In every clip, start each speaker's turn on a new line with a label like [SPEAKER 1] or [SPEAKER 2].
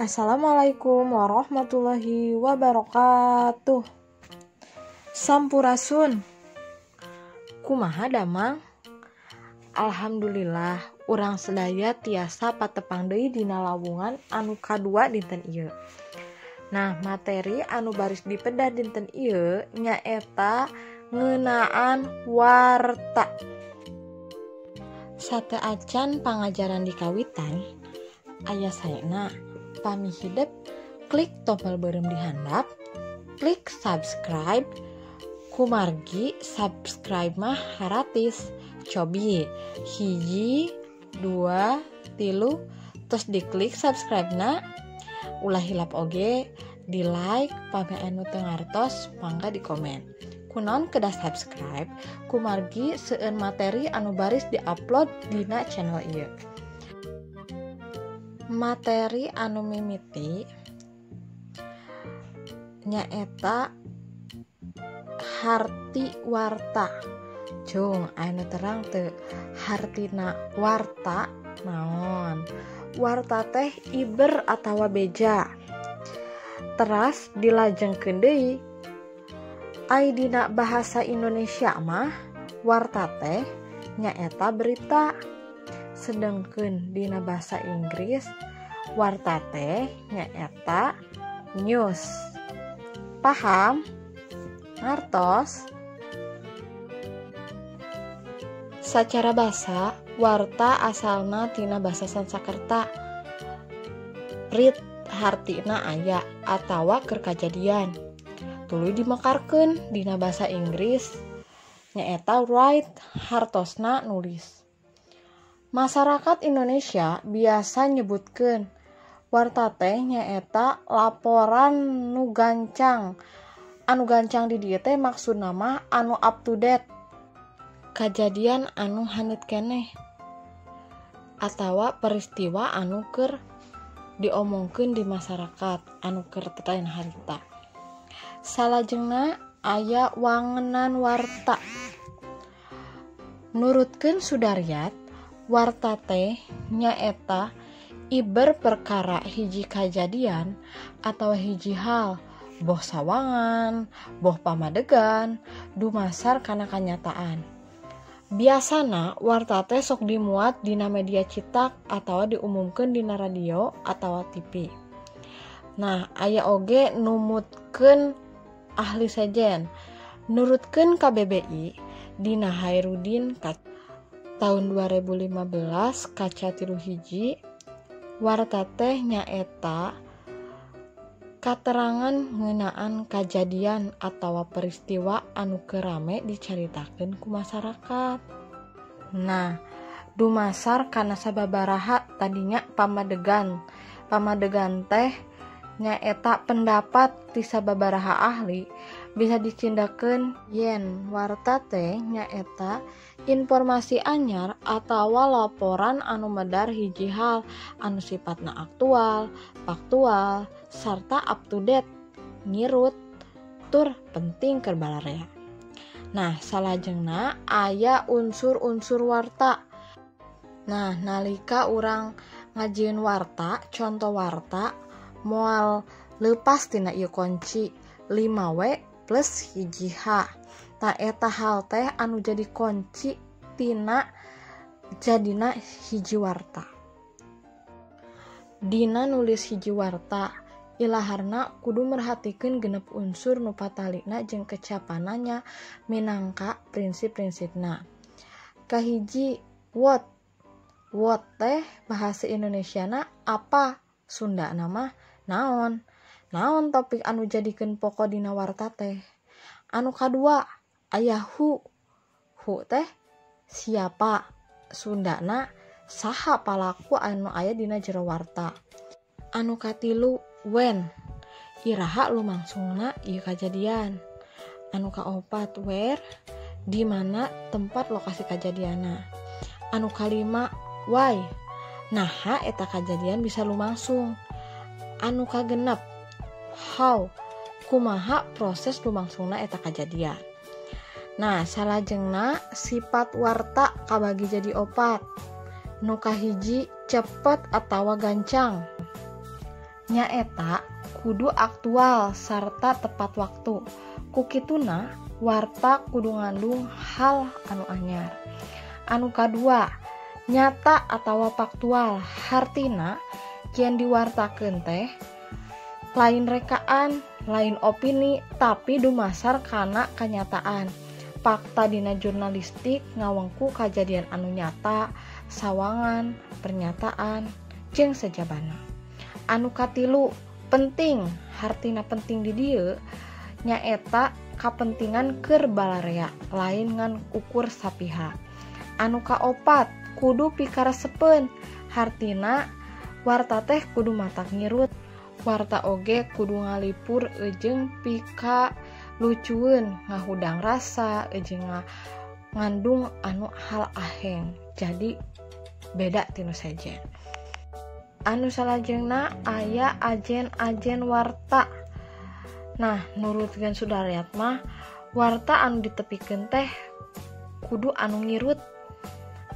[SPEAKER 1] Assalamualaikum warahmatullahi wabarakatuh. Sampurasun. Kumaha damang? Alhamdulillah, urang sedaya tiasa patepang deui dina lawungan anu kadua dinten ieu. Nah, materi anu baris dipeda dinten ieu nyaeta ngeunaan warta. Sateacan pangajaran di kawitan, aya saena pamihidep klik tombol beureum di handap, klik subscribe. Kumargi subscribe mah gratis. Cobi 1, 2, 3 terus diklik subscribe na. Ulah hilap oge di like, pami anu teu ngartos mangga di komen. Kunaon kedah subscribe? Kumargi seueun materi anu baris diupload dina channel ieu. Materi anu mimiti nyaeta harti warta. Cung, anu terang teu hartina warta naon? Warta teh iber atawa beja. Teras dilajengkeun deui ai dina bahasa Indonesia mah warta teh nyaeta berita. Sedengkeun dina bahasa Inggris warta teh nyaeta news. Paham? Ngartos? Sacara basa, warta asalna tina basa Sanskerta. Rit hartina aya atawa keur kajadian. Tuluy dimekarkeun dina basa Inggris nyaeta write, hartosna nulis. Masyarakat Indonesia biasa nyebutkeun warta teh nyaeta laporan nu gancang. Anu gancang di dieu teh maksudna mah anu up to date, kajadian anu hanit keneh atawa peristiwa anu keur diomongkeun di masyarakat anu keur teu harita. Salajengna aya wangenan warta. Nurutkeun Sudaryat, warta teh nyaeta iber perkara hiji kajadian atawa hiji hal, boh sawangan, boh pamadegan, dumasar kana kanyataan. Biasana warta teh sok dimuat dina media cetak atawa diumumkeun dina radio atawa TV. Nah, aya oge numutkeun ahli sejen. Nurutkeun KBBI dina Hairudin tahun 2015 kaca 31, warta teh nyaeta katerangan ngeunaan kajadian atawa peristiwa anu keur rame dicaritakeun ku masyarakat. Nah, dumasar kana sababaraha tadinya pamadegan. Pamadegan teh nyaeta pendapat ti sababaraha ahli bisa dicindakeun yen warta teh nyaeta informasi anyar atawa laporan anu medar hiji hal anu sifatna aktual, faktual, sarta up to date, ngirut, tur penting keur balarea. Nah, salajengna aya unsur-unsur warta. Nah, nalika urang ngajieun warta, contoh warta moal leupas tina ieu kunci 5W plus hiji H. Ta eta hal teh anu jadi kunci tina jadina hiji warta. Dina nulis hiji warta, ilaharna kudu merhatikeun genep unsur nu patalina jeung kecapananya minangka prinsip-prinsipna. Kahiji what. What teh bahasa Indonesiana apa? Sundana mah naon? Naon topik anu jadikeun pokok dina warta teh? Anu kadua aya who. Who teh siapa? Sundana saha palaku anu aya dina jero warta. Anu katilu when. Iraha lumangsungna ieu kajadian. Anu kaopat where, di mana tempat lokasi kajadianna. Anu kalima why. Naha eta kajadian bisa lumangsung. Anu kagenep how. Kumaha proses lumangsungna eta kajadian. Nah, salajengna sifat warta kabagi jadi 4. Nu kahiji cepet atawa gancang. nyaeta kudu aktual sarta tepat waktu. Kukituna warta kudu ngandung hal anu anyar. Anu kadua, nyata atawa faktual, hartina yang diwartakeun teh lain rekaan, lain opini, tapi dumasar kana kenyataan. Fakta dina jurnalistik ngawengku kajadian anu nyata, sawangan, pernyataan, jeung sajabana. Anu katilu, penting, hartina penting di dieu nyaeta kapentingan keur balarea, lain ngan ukur sapiha. Anu kaopat, kudu pikaresepeun, hartina warta teh kudu matak ngirut. Warta oge kudu ngalipur jeung pika lucueun, ngahudang rasa, jeung ngandung anu hal aheng. Jadi beda tinu sajen. Anu salajengna aya ajen-ajen warta. Nah, nurutkeun Sudariat mah warta anu ditepikeun teh kudu anu ngirut.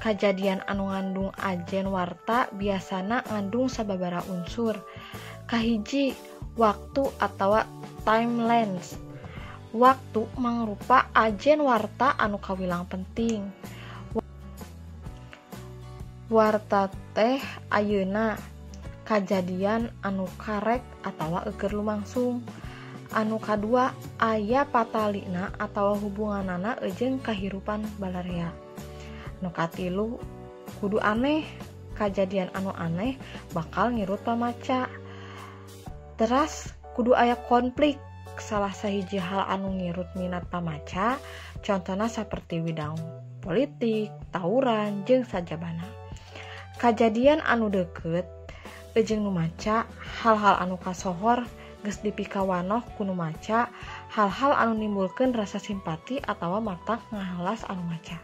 [SPEAKER 1] Kajadian anu ngandung ajen warta biasana ngandung sababaraha unsur. Kahiji, waktu atawa timelines. Waktu mangrupa ajen warta anu kawilang penting. Warta teh ayeuna kajadian anu karek atawa eukeur lumangsung. Anu kadua, aya patalina atawa hubunganana jeung kahirupan balarea. Anu katilu, kudu aneh. Kajadian anu aneh bakal ngirut pamaca. Teras kudu aya konflik salah sahiji hal anu ngirut minat pamaca, contohna saperti bidang politik, tawuran, jeung sajabana. Kajadian anu deukeut jeung nu maca, hal-hal anu kasohor geus dipikawanoh ku nu maca, hal-hal anu nimbulkeun rasa simpati atawa matak ngahalas anu maca.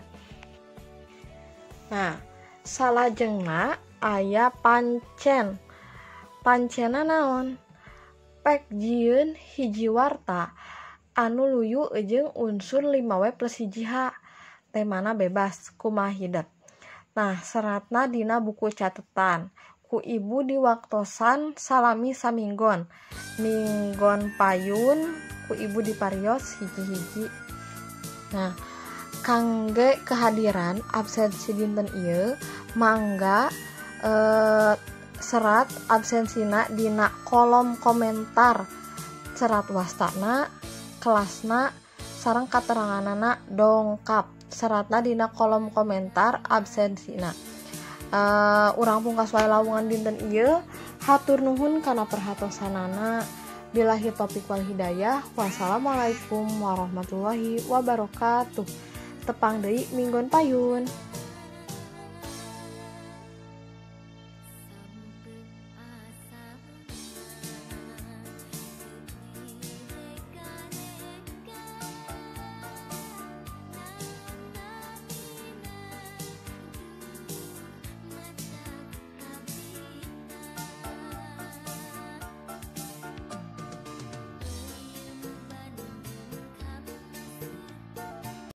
[SPEAKER 1] Nah, salajengna aya pancen. Pancena naon? Pek jieun hiji warta anu luyu jeung unsur 5W+1H, temana bebas kumaha hideep. Nah, seratna dina buku catetan. Ku ibu diwaktosan salami saminggon. Minggon payun ku ibu diparios hiji-hiji. Nah, kangge kehadiran absensi dinten ieu mangga serat absensina dina kolom komentar serat wastana, kelasna, sareng kateranganana dongkap. Seratna dina kolom komentar absensina. Urang pungkas wae lawungan dinten ieu. Hatur nuhun kana perhatosanana. Billahi taufiq wal hidayah. Wassalamualaikum warahmatullahi wabarakatuh. Tepang deui minggon payun.